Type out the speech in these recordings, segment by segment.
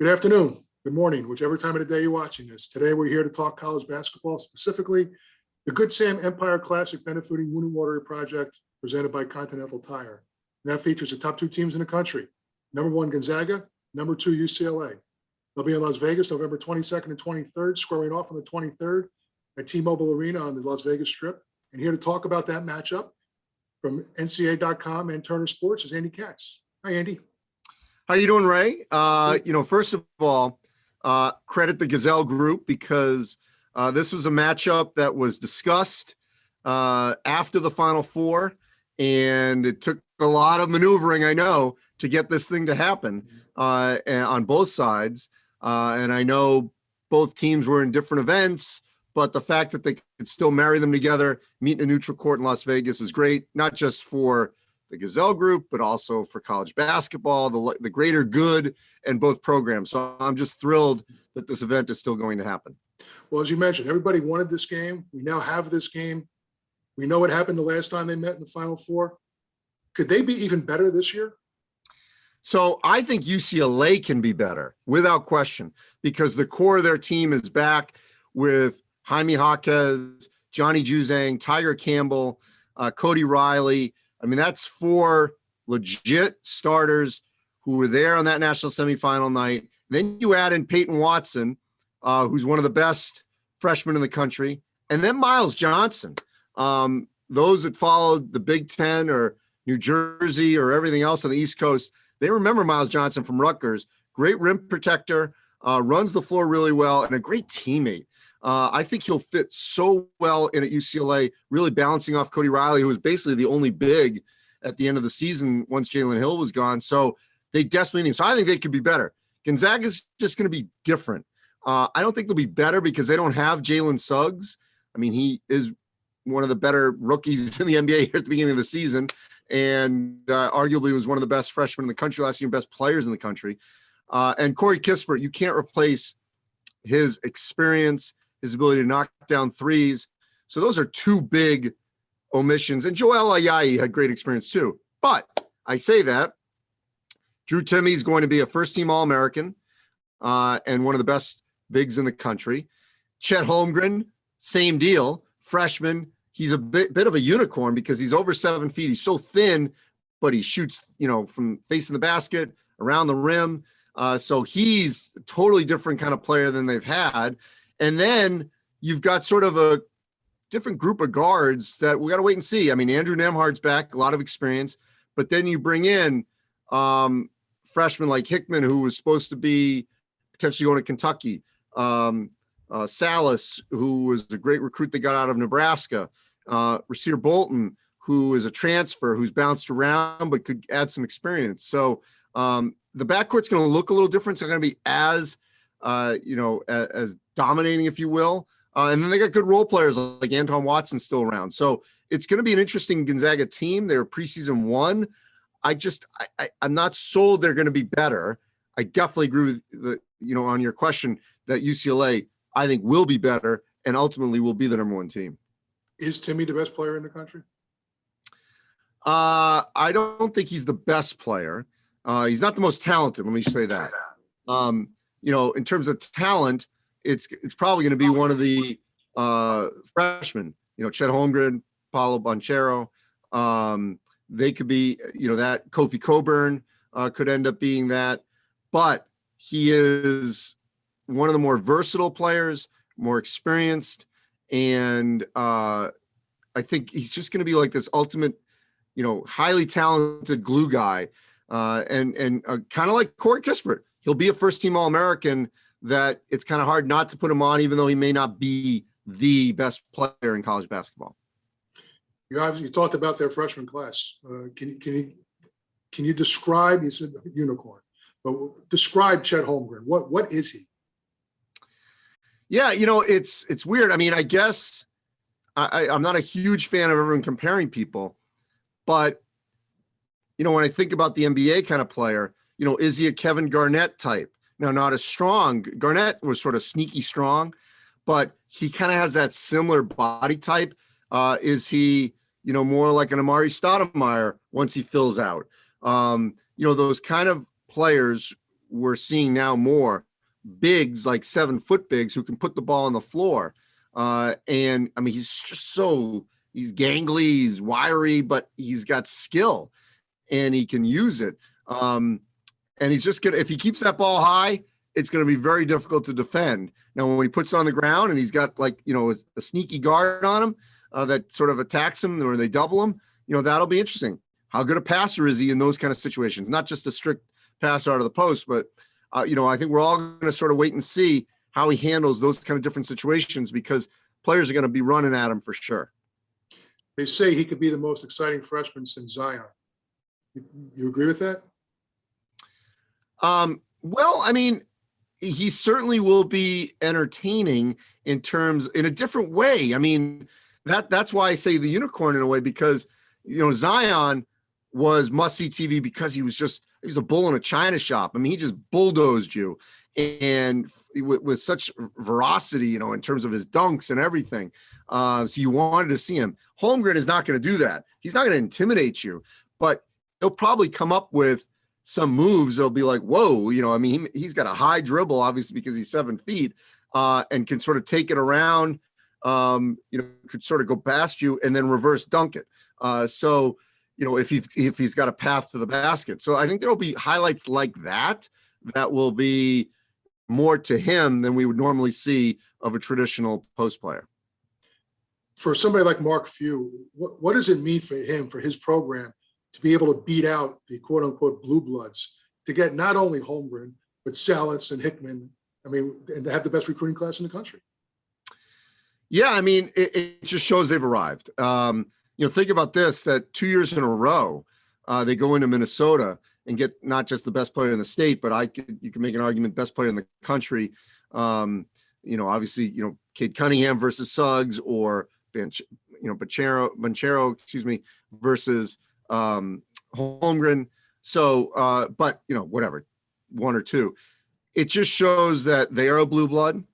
Good afternoon, good morning, whichever time of the day you're watching this. Today, we're here to talk college basketball, specifically the Good Sam Empire Classic benefiting Wounded Warrior Project presented by Continental Tire. And that features the top two teams in the country. Number one, Gonzaga. Number two, UCLA. They'll be in Las Vegas, November 22nd and 23rd, squaring off on the 23rd at T-Mobile Arena on the Las Vegas Strip. And here to talk about that matchup from NCAA.com and Turner Sports is Andy Katz. Hi, Andy. How you doing, Ray? First of all, credit the Gazelle group because this was a matchup that was discussed after the Final Four, and it took a lot of maneuvering, I know, to get this thing to happen on both sides. And I know both teams were in different events, but the fact that they could still marry them together, meet in a neutral court in Las Vegas is great, not just for the Gazelle group, but also for college basketball, the greater good and both programs. So I'm just thrilled that this event is still going to happen. Well, as you mentioned, everybody wanted this game. We now have this game. We know what happened the last time they met in the Final Four. Could they be even better this year? So I think UCLA can be better without question, because the core of their team is back with Jaime Jaquez, Johnny Juzang, Tiger Campbell, Cody Riley. I mean, that's four legit starters who were there on that national semifinal night. Then you add in Peyton Watson, who's one of the best freshmen in the country, and then Miles Johnson. Those that followed the Big Ten or New Jersey or everything else on the East Coast, they remember Miles Johnson from Rutgers. Great rim protector, runs the floor really well, and a great teammate. I think he'll fit so well in at UCLA, really balancing off Cody Riley, who was basically the only big at the end of the season once Jalen Hill was gone. So they desperately need him. So I think they could be better. Gonzaga's just going to be different. I don't think they'll be better because they don't have Jalen Suggs. I mean, he is one of the better rookies in the NBA here at the beginning of the season, and arguably was one of the best freshmen in the country last year, best players in the country. And Corey Kispert, you can't replace his experience, his ability to knock down threes. So those are two big omissions. And Joel Ayayi had great experience too. But I say that Drew Timme is going to be a first-team All-American and one of the best bigs in the country. Chet Holmgren, same deal, freshman. He's a bit of a unicorn because he's over 7 feet. He's so thin, but he shoots, from facing the basket, around the rim. So he's a totally different kind of player than they've had. And then you've got sort of a different group of guards that we got to wait and see. I mean, Andrew Nembhard's back, a lot of experience, but then you bring in freshmen like Hickman, who was supposed to be potentially going to Kentucky, Salas, who was a great recruit that got out of Nebraska, Rasir Bolton, who is a transfer, who's bounced around but could add some experience. So the backcourt's going to look a little different. It's not going to be as dominating, if you will. And then they got good role players like Anton Watson still around. So it's going to be an interesting Gonzaga team. They're preseason one. I'm not sold they're going to be better. I definitely agree with on your question that UCLA, I think, will be better and ultimately will be the number one team. Is Timme the best player in the country? I don't think he's the best player. He's not the most talented. Let me say that. In terms of talent, it's probably going to be one of the freshmen, Chet Holmgren, Paolo Banchero. They could be, that Kofi Coburn could end up being that, but he is one of the more versatile players, more experienced. And I think he's just going to be like this ultimate, highly talented glue guy. And kind of like Corey Kispert, he'll be a first-team All-American that it's kind of hard not to put him on, even though he may not be the best player in college basketball. You talked about their freshman class. Can you describe? You said unicorn, but describe Chet Holmgren. What is he? Yeah, it's weird. I mean, I guess I'm not a huge fan of everyone comparing people, but when I think about the NBA kind of player, is he a Kevin Garnett type? Now, not as strong. Garnett was sort of sneaky strong, but he kind of has that similar body type. Is he, more like an Amari Stoudemire once he fills out? Those kind of players we're seeing now more bigs, like 7-foot bigs who can put the ball on the floor. And I mean, he's just he's gangly, he's wiry, but he's got skill and he can use it. And he's just if he keeps that ball high, it's going to be very difficult to defend. Now, when he puts it on the ground and he's got a sneaky guard on him that sort of attacks him or they double him, that'll be interesting. How good a passer is he in those kind of situations? Not just a strict passer out of the post, but I think we're all going to sort of wait and see how he handles those kind of different situations because players are going to be running at him for sure. They say he could be the most exciting freshman since Zion. You agree with that? Well, I mean, he certainly will be entertaining in a different way. I mean, that's why I say the unicorn in a way, because, Zion was must-see TV because he was a bull in a china shop. I mean, he just bulldozed you and with such veracity, in terms of his dunks and everything. So you wanted to see him. Holmgren is not going to do that. He's not going to intimidate you, but he'll probably come up with some moves that'll be like, whoa, I mean, he's got a high dribble, obviously, because he's 7 feet and can sort of take it around, could sort of go past you and then reverse dunk it. So, if he's got a path to the basket. So I think there'll be highlights like that will be more to him than we would normally see of a traditional post player. For somebody like Mark Few, what does it mean for him, for his program, to be able to beat out the quote unquote blue bloods, to get not only Holmgren, but Cella and Hickman, and to have the best recruiting class in the country? Yeah, I mean, it just shows they've arrived. Think about this, that 2 years in a row, they go into Minnesota and get not just the best player in the state, but you can make an argument, best player in the country. Obviously, Cade Cunningham versus Suggs or Banchero, versus Holmgren. So, but whatever, 1 or 2. It just shows that they are a blue blood.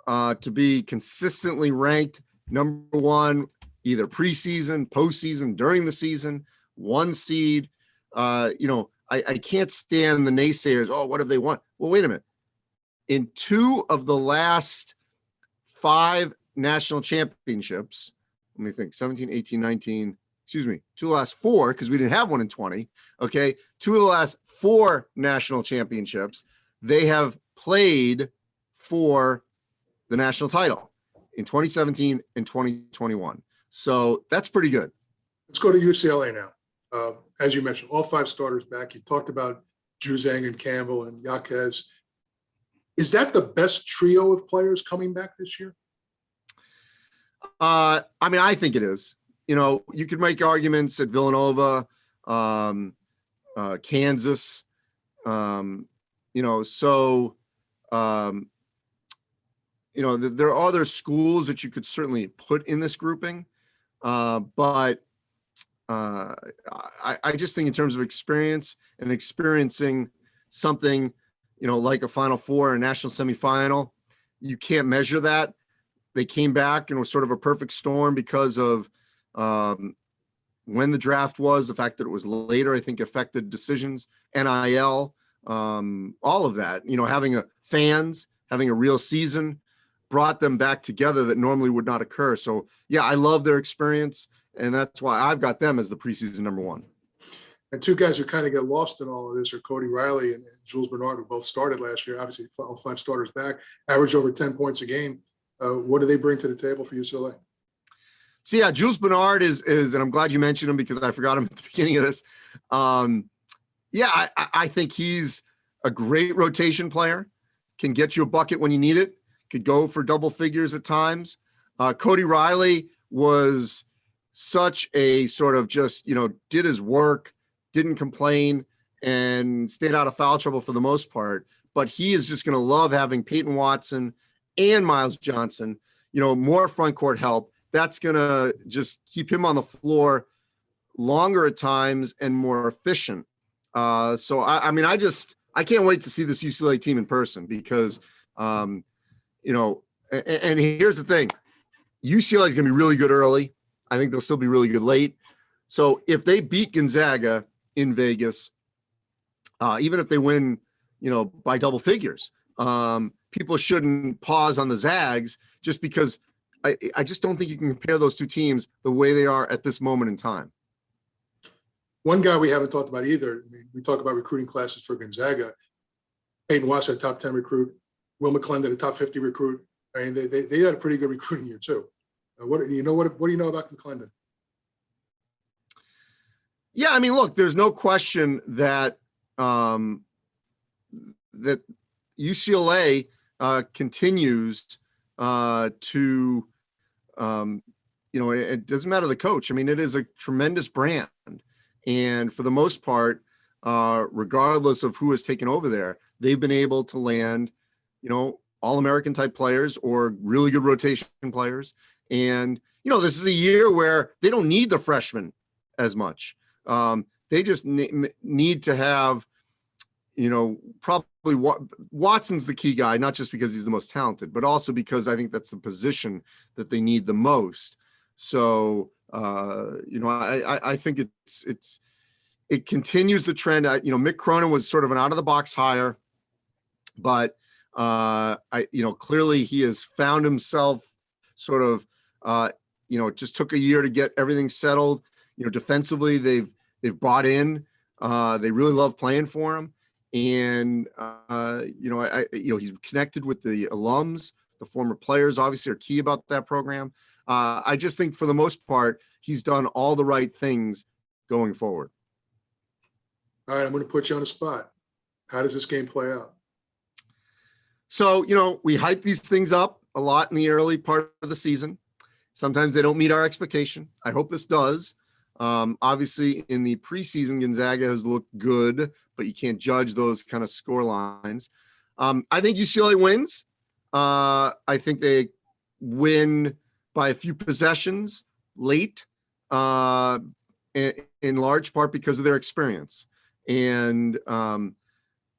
To be consistently ranked number 1, either preseason, postseason, during the season, 1 seed. I can't stand the naysayers. Oh, what have they won? Well, wait a minute. In 2 of the last 5 national championships, let me think, 17, 18, 19, 2 of the last 4, because we didn't have one in 20. Okay. 2 of the last 4 national championships, they have played for the national title in 2017 and 2021. So that's pretty good. Let's go to UCLA now. As you mentioned, all 5 starters back. You talked about Juzang and Campbell and Jaquez. Is that the best trio of players coming back this year? I mean, I think it is. You could make arguments at Villanova, Kansas, there are other schools that you could certainly put in this grouping. But I just think in terms of experience and experiencing something, like a Final Four or a national semifinal, you can't measure that. They came back and it was sort of a perfect storm because of when the draft was, the fact that it was later, I think affected decisions, NIL, all of that, having a real season brought them back together that normally would not occur. So yeah, I love their experience. And that's why I've got them as the preseason number 1. And 2 guys who kind of get lost in all of this are Cody Riley and Jules Bernard, who both started last year. Obviously, all 5 starters back, average over 10 points a game. What do they bring to the table for UCLA? So yeah, Jules Bernard is, and I'm glad you mentioned him because I forgot him at the beginning of this. I think he's a great rotation player, can get you a bucket when you need it, could go for double figures at times. Cody Riley was such a sort of just, did his work, didn't complain, and stayed out of foul trouble for the most part. But he is just going to love having Peyton Watson and Miles Johnson, more front court help. That's going to just keep him on the floor longer at times and more efficient. So I can't wait to see this UCLA team in person because, and here's the thing, UCLA is going to be really good early. I think they'll still be really good late. So if they beat Gonzaga in Vegas, even if they win, by double figures. People shouldn't pause on the Zags just because I just don't think you can compare those two teams the way they are at this moment in time. One guy we haven't talked about either. I mean, we talk about recruiting classes for Gonzaga. Peyton Wasser, a top 10 recruit. Will McClendon, a top 50 recruit. I mean, they had a pretty good recruiting year too. What do you know about McClendon? Yeah, I mean, look, there's no question that that UCLA continues to, it doesn't matter the coach. I mean, it is a tremendous brand. And for the most part, regardless of who has taken over there, they've been able to land, All-American type players or really good rotation players. And, this is a year where they don't need the freshmen as much. They just need to have, probably Watson's the key guy, not just because he's the most talented, but also because I think that's the position that they need the most. So, I think it continues the trend. Mick Cronin was sort of an out of the box hire, but clearly he has found himself sort of, it just took a year to get everything settled. Defensively, they've bought in. They really love playing for him, and he's connected with the alums. The former players obviously are key about that program. I just think for the most part, he's done all the right things going forward. All right, I'm going to put you on the spot. How does this game play out? So, we hype these things up a lot in the early part of the season. Sometimes they don't meet our expectation. I hope this does. Obviously, in the preseason, Gonzaga has looked good, but you can't judge those kind of score lines. I think UCLA wins. I think they win by a few possessions late, in large part because of their experience. And,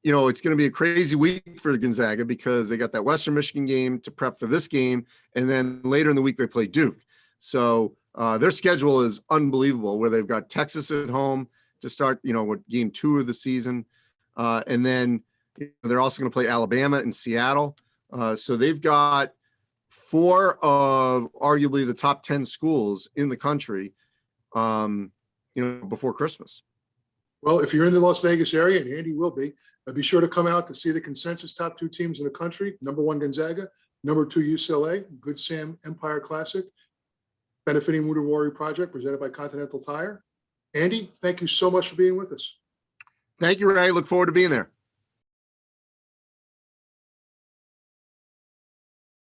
it's going to be a crazy week for Gonzaga because they got that Western Michigan game to prep for this game. And then later in the week, they play Duke. So their schedule is unbelievable, where they've got Texas at home to start, game 2 of the season. And then they're also going to play Alabama and Seattle. So they've got 4 of arguably the top 10 schools in the country, before Christmas. Well, if you're in the Las Vegas area, and Andy will be sure to come out to see the consensus top 2 teams in the country. Number 1, Gonzaga. Number 2, UCLA. Good Sam Empire Classic, benefiting Wounded Warrior Project, presented by Continental Tire. Andy, thank you so much for being with us. Thank you, Ray. Look forward to being there.